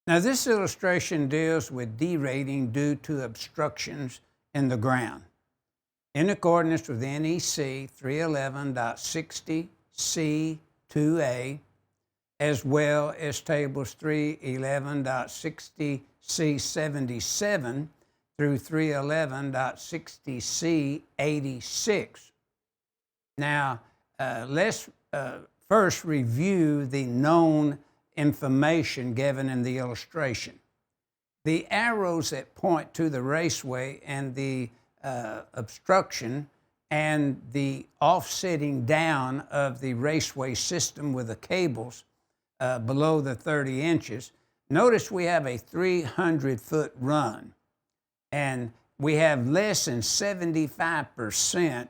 Now this illustration deals with derating due to obstructions in the ground. In accordance with NEC 311.60C2A, as well as tables 311.60C77 through 311.60C86. Now, let's first review the known information given in the illustration. The arrows that point to the raceway and the obstruction and the offsetting down of the raceway system with the cables below the 30 inches, notice we have a 300-foot run, and we have less than 75%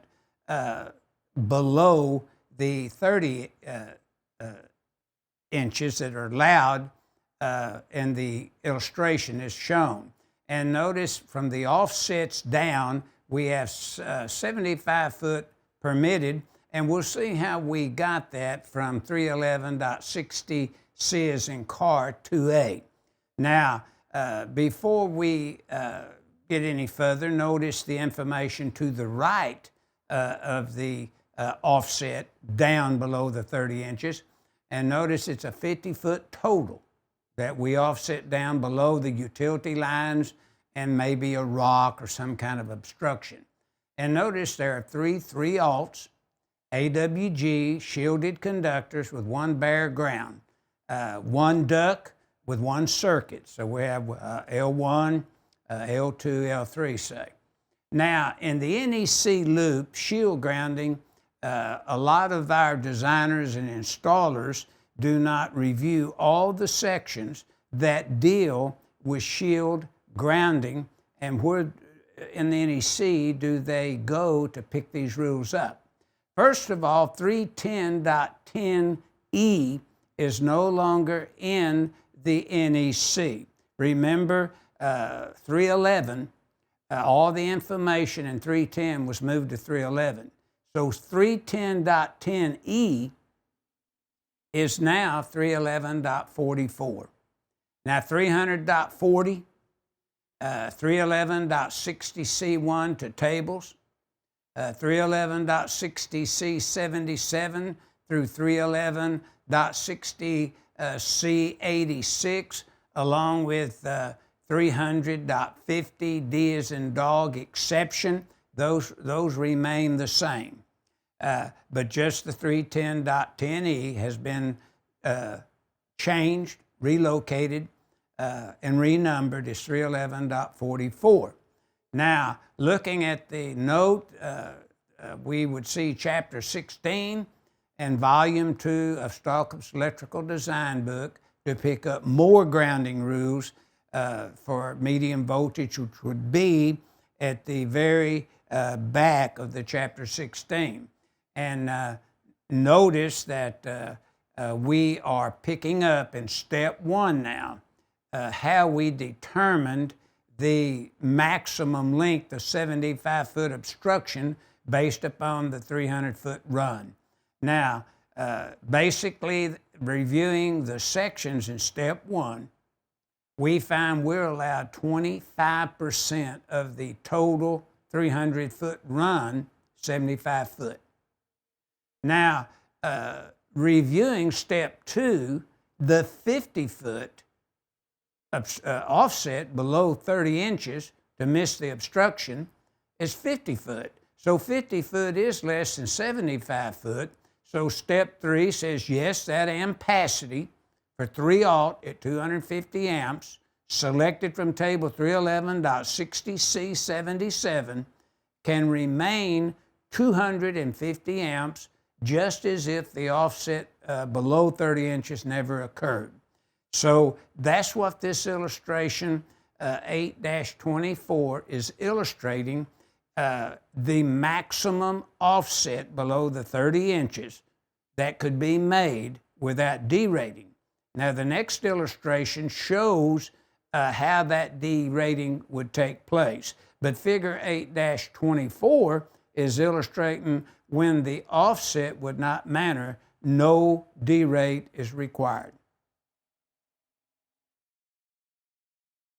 below the 30 inches that are allowed in the illustration is shown. And notice from the offsets down, we have 75 foot permitted, and we'll see how we got that from 311.60C as in car 2A. Now, before we get any further, notice the information to the right of the offset down below the 30 inches. And notice it's a 50-foot total that we offset down below the utility lines and maybe a rock or some kind of obstruction. And notice there are three 3/0 AWG shielded conductors with one bare ground, one duct with one circuit. So we have L1, L2, L3 say. Now in the NEC loop shield grounding, a lot of our designers and installers do not review all the sections that deal with shield grounding, and where in the NEC do they go to pick these rules up. First of all, 310.10E is no longer in the NEC. Remember, 311, all the information in 310 was moved to 311. So 310.10E is now 311.44. Now 300.40, 311.60C1 to tables, 311.60C77 through 311.60C86, along with 300.50 D as in dog exception. Those remain the same. But just the 310.10E has been changed, relocated, and renumbered as 311.44. Now, looking at the note, we would see Chapter 16 and Volume 2 of Stallcup's Electrical Design Book to pick up more grounding rules for medium voltage, which would be at the very back of the Chapter 16. And notice that we are picking up in step 1 now how we determined the maximum length of 75-foot obstruction based upon the 300-foot run. Now, basically reviewing the sections in step 1, we find we're allowed 25% of the total 300-foot run, 75 foot. Now, reviewing step 2, the 50-foot offset below 30 inches to miss the obstruction is 50 foot. So 50 foot is less than 75 foot. So step 3 says, yes, that ampacity for 3/0 at 250 amps, selected from table 311.60C77, can remain 250 amps just as if the offset below 30 inches never occurred. So that's what this illustration 8-24 is illustrating, the maximum offset below the 30 inches that could be made without derating. Now the next illustration shows how that derating would take place. But figure 8-24 is illustrating when the offset would not matter, no derate is required.